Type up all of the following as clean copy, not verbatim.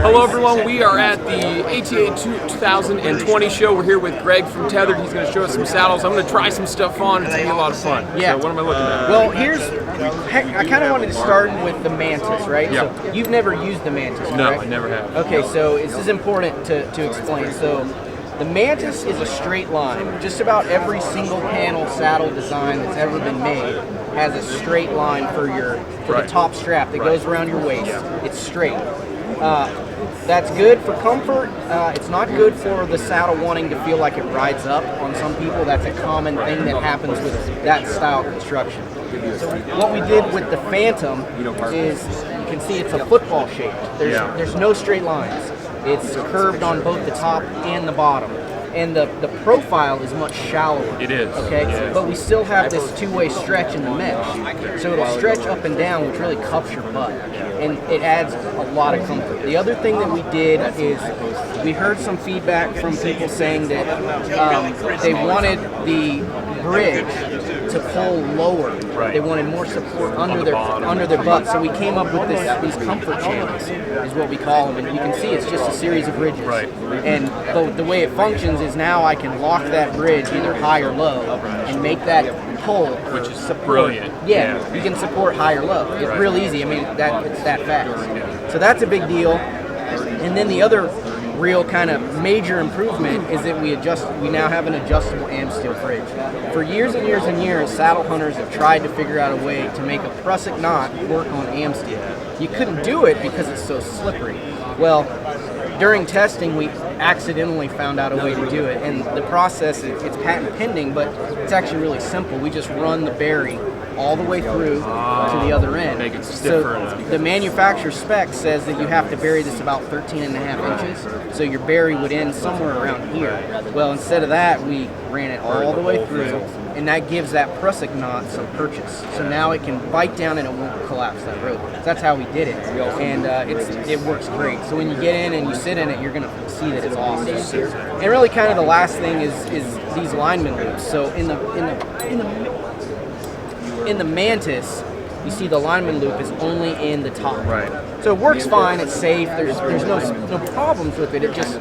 Hello everyone, we are at the ATA 2020 show. We're here with Greg from Tethrd. He's going to show us some saddles. I'm going to try some stuff on. It's going to be a lot of fun. Yeah. So what am I looking at? Well, I kind of wanted to start with the Mantis, right? Yeah. So you've never used the Mantis, No, correct? I never have. Okay, so this is important to explain. So the Mantis is a straight line. Just about every single panel saddle design that's ever been made has a straight line for the top strap that goes around your waist. Yeah. It's straight. That's good for comfort. It's not good for the saddle wanting to feel like it rides up on some people. That's a common thing that happens with that style construction. So what we did with the Phantom is, you can see it's a football shape. There's no straight lines. It's curved on both the top and the bottom. And the profile is much shallower. It is. Okay? Yeah. But we still have this two-way stretch in the mesh. So it'll stretch up and down, which really cups your butt. And it adds a lot of comfort. The other thing that we did is we heard some feedback from people saying that they wanted the bridge to pull lower. Right. They wanted more support under their butt. So we came up with these comfort channels, is what we call them. And you can see it's just a series of ridges. Right. And the way it functions is now I can lock that bridge either high or low and make that pull, Which is support. brilliant. Yeah, you can support high or low. It's real easy. I mean, it's that fast. So that's a big deal. And then the other real kind of major improvement is that we now have an adjustable am steel bridge. For years and years and years, saddle hunters have tried to figure out a way to make a prusik knot work on am steel. You couldn't do it because it's so slippery. Well, during testing, we accidentally found out a way to do it, and the process, it's patent pending, but it's actually really simple. We just run the berry all the way through to the other end. Make it stiffer enough. The manufacturer spec says that you have to bury this about 13.5 inches, so your berry would end somewhere around here. Well, instead of that, we ran it all the way through, and that gives that prusik knot some purchase. So now it can bite down and it won't collapse that rope. That's how we did it, and it works great. So when you get in and you sit in it, you're going to see that it's awesome. And really, kind of the last thing is these lineman loops. So in the Mantis, you see the lineman loop is only in the top. Right. So it works fine. It's safe. There's no problems with it. It just,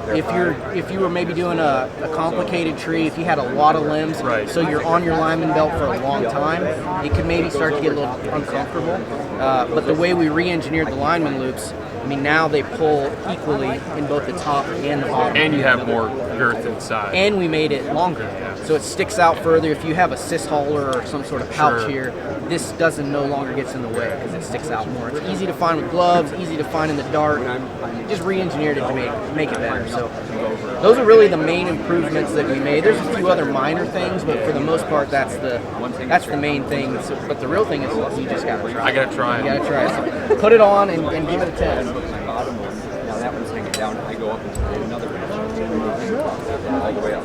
if you were maybe doing a complicated tree, if you had a lot of limbs, so you're on your lineman belt for a long time, it could maybe start to get a little uncomfortable. But the way we re-engineered the lineman loops, I mean, now they pull equally in both the top and the bottom. And you have more girth inside. And we made it longer, so it sticks out further. If you have a cis hauler or some sort of pouch here, this no longer gets in the way because it sticks out more. It's easy to find with gloves, easy to find in the dark. Just re-engineered it to make it better. So those are really the main improvements that we made. There's a few other minor things, but for the most part, that's the main thing. So, but the real thing is you just gotta try. I gotta try. You gotta try it. So put it on and give it a test. Now that one's hanging down, I go up into another branch, all the way up.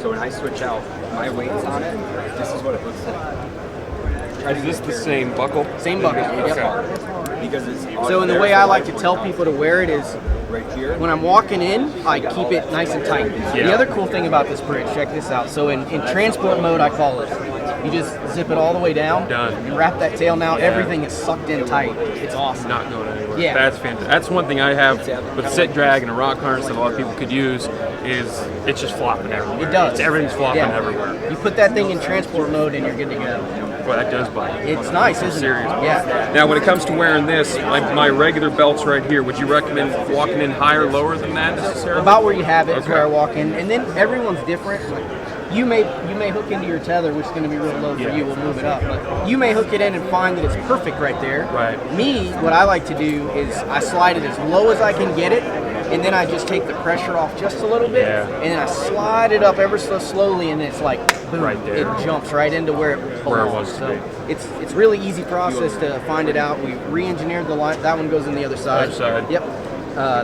So when I switch out my weights on it, this is what it looks like. Is this the same buckle? Same buckle. Okay. Because it's So in the way I like to tell people to wear it is, right here. when I'm walking in, I keep it nice and tight. Yeah. The other cool thing about this bridge, check this out. So in transport mode, I call it, you just zip it all the way down, Done. and wrap that tail. Now everything is sucked in tight. It's awesome. Not going anywhere. Yeah. That's fantastic. That's one thing I have with sit drag and a rock harness that a lot of people could use is it's just flopping everywhere. It does. Everything's flopping Yeah. everywhere. You put that thing in transport mode and you're good to go. Boy, that does bite. It's nice, isn't Serious. it? Yeah. Now, when it comes to wearing this, my regular belts right here, would you recommend walking in higher, lower than that necessarily? About where you have it is Okay. where I walk in, and then everyone's different. You may hook into your tether, which is going to be real low for you. We'll move it up, but you may hook it in and find that it's perfect right there. Right. Me, what I like to do is I slide it as low as I can get it, and then I just take the pressure off just a little bit, Yeah. and then I slide it up ever so slowly, and it's like boom, Right there. it jumps right into where it belongs. was to So be. it's really easy process to find it out. We re-engineered the line. That one goes in the other side. Other side. Yep.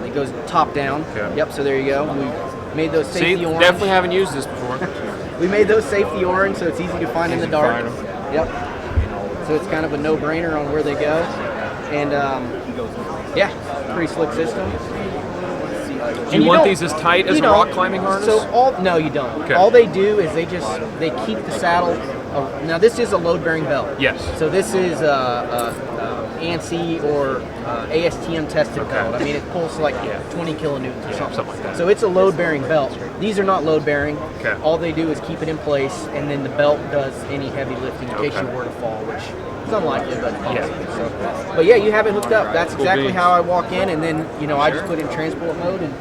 It goes top down. Okay. Yep. So there you go. We made those safety See, orange. definitely haven't used this before. We made those safety orange, so it's easy to find in the Easy to dark. find 'em. Yep. So it's kind of a no-brainer on where they go, and yeah, pretty slick system. Do you want these as tight as a rock climbing harness? So no, you don't. Okay. All they do is they keep the saddle. Now this is a load-bearing belt. Yes. So this is ANSI or ASTM tested belt. I mean, it pulls like 20 kilonewtons or something like that. So it's a load-bearing belt. These are not load-bearing. Okay. All they do is keep it in place, and then the belt does any heavy lifting in case you were to fall, which is unlikely, but possible. So, but yeah, you have it hooked up. That's exactly how I walk in, and then I just put it in transport mode, and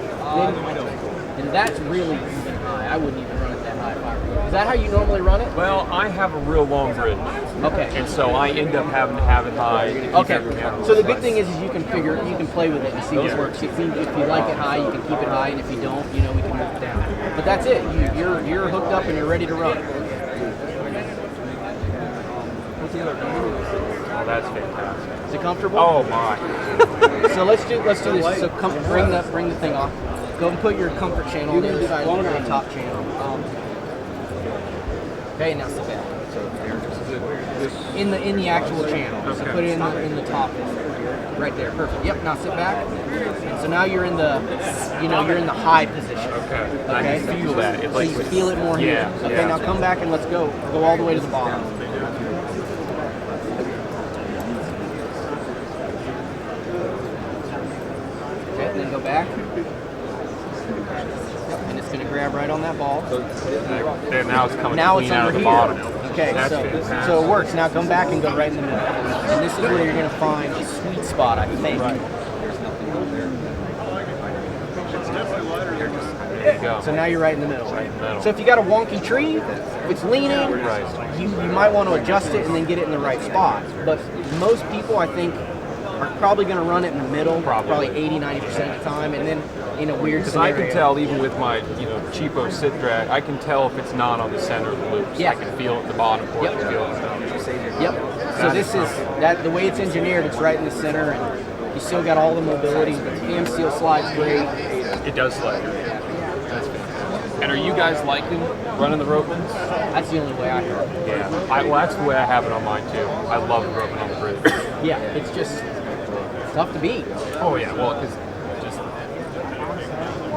that's really even high. I wouldn't even run it that high if I were you. Is that how you normally run it? Well, I have a real long bridge. Okay. And so I end up having to have it high. Okay. So the good thing is you can play with it and see what works. If you like it high, you can keep it high, and if you don't, we can move it down. But that's it. You're hooked up and you're ready to run. Oh, that's fantastic. Is it comfortable? Oh my. So let's do this. So bring the thing off. Go and put your comfort channel on the other side of the top channel. Okay, now sit back. In the actual channel. So put it in the top. Right there. Perfect. Yep. Now sit back. And so now you're in the you're in the high position. Okay. I can feel that. So you feel it more here. Okay. Now come back and let's go. Go all the way to the bottom. Okay. And then go back. And it's going to grab right on that ball. And now it's coming now clean it's out under of the here. bottom. Okay, so it works. Now come back and go right in the middle. And this is where you're going to find a sweet spot, I think. There you go. So now you're right in the middle. Right in the middle. So if you got a wonky tree, if it's leaning, you might want to adjust it and then get it in the right spot. But most people, I think, are probably going to run it in the middle, probably 80-90% of the time, and then in a weird scenario. Because I can tell, even with my cheapo Tethrd, I can tell if it's not on the center of the loops. Yeah. I can feel it at the bottom. Yep. So this is that the way it's engineered. It's right in the center, and you still got all the mobility. The cam steel slides great. It does slide. That's fantastic. And are you guys liking running the ropings? That's the only way I heard. Yeah. Well, that's the way I have it on mine too. I love roping on the bridge. Yeah, it's just tough to beat. Oh yeah. Well, because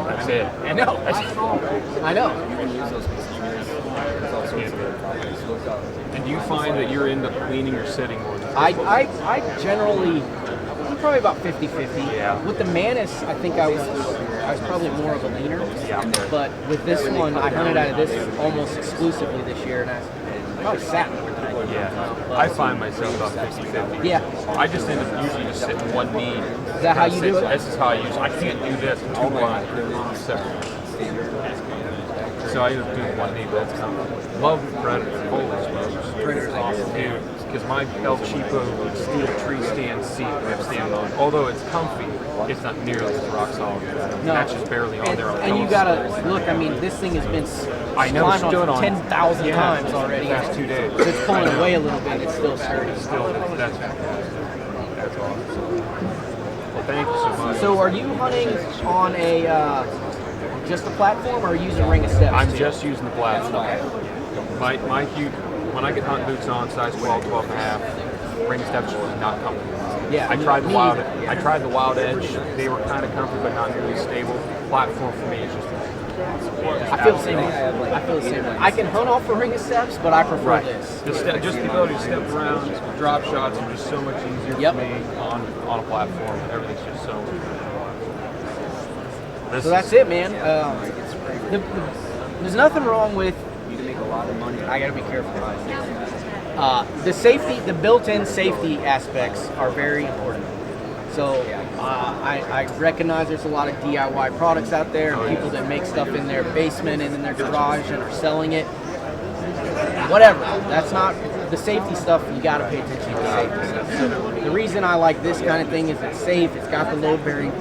that's it. I know. I know. And do you find that you're end up leaning or sitting more? I generally, I'm probably about 50-50. Yeah. With the Mantis, I think I was probably more of a leaner. Yeah. But with this one, I hunted out of this almost exclusively this year, and I probably sat more than I did. Yeah. I find myself about 50-50. Yeah. I just end up usually just sitting one knee. Is that how you do it? This is how I use it. I can't do this in two lines. So I end up doing one knee, but that's kind of love the Predator. Holy smokes. Predator's awesome, dude. Because my El Cheapo steel tree stand seat I'm standing on, although it's comfy, it's not nearly as rock solid. No. That's just barely on there. And you gotta look. I mean, this thing has been climbed on 10,000 times already. The past 2 days. So it's pulling away a little bit. It's still sturdy. That's fantastic. That's awesome. Well, thank you so much. So are you hunting on a just a platform, or are you using ring of steps? I'm just using the platform. My huge, when I get hunting boots on, size 12, 12 and a half, ring of steps is not comfortable. Yeah, I tried the Wild Edge. They were kind of comfy, but not nearly stable. Platform for me is just. I feel the same way. I can hunt off a ring of steps, but I prefer this. Just the ability to step around, drop shots are just so much easier for me on a platform. Everything's just so. So that's it, man. There's nothing wrong with. You can make a lot of money. I got to be careful. The safety, the built-in safety aspects are very important. So I recognize there's a lot of DIY products out there, people that make stuff in their basement and in their garage and are selling it. Whatever. That's not the safety stuff. You got to pay attention to the safety stuff. So the reason I like this kind of thing is it's safe. It's got the load-bearing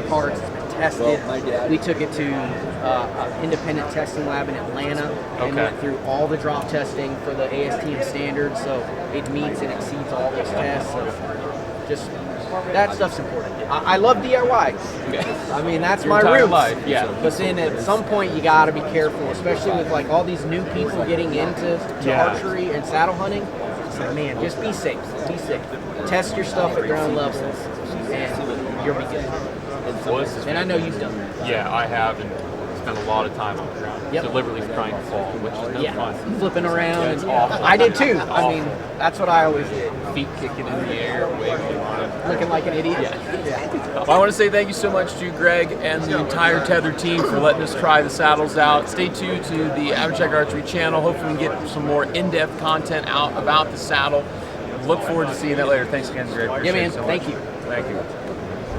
parts. Tested. We took it to an independent testing lab in Atlanta and went through all the drop testing for the ASTM standards, so it meets and exceeds all those tests. So just that stuff's important. I love DIY. I mean, that's my roots. But then at some point you got to be careful, especially with like all these new people getting into archery and saddle hunting. It's like, man, just be safe. Be safe. Test your stuff at ground level, and you'll be good. And I know you've done that. Yeah, I have, and spend a lot of time on the ground, Yep. deliberately trying to fall, which is no fun. Flipping around. Yeah, it's awful. I did too. I mean, that's what I always did. Feet kicking in the air, waving on it. Looking like an idiot. Well, I want to say thank you so much to Greg and the entire Tethrd team for letting us try the saddles out. Stay tuned to the Abhishek Archery channel. Hopefully we can get some more in-depth content out about the saddle. Look forward to seeing that later. Thanks again, Greg. Yeah, Appreciate man. it so much. Thank you. Thank you.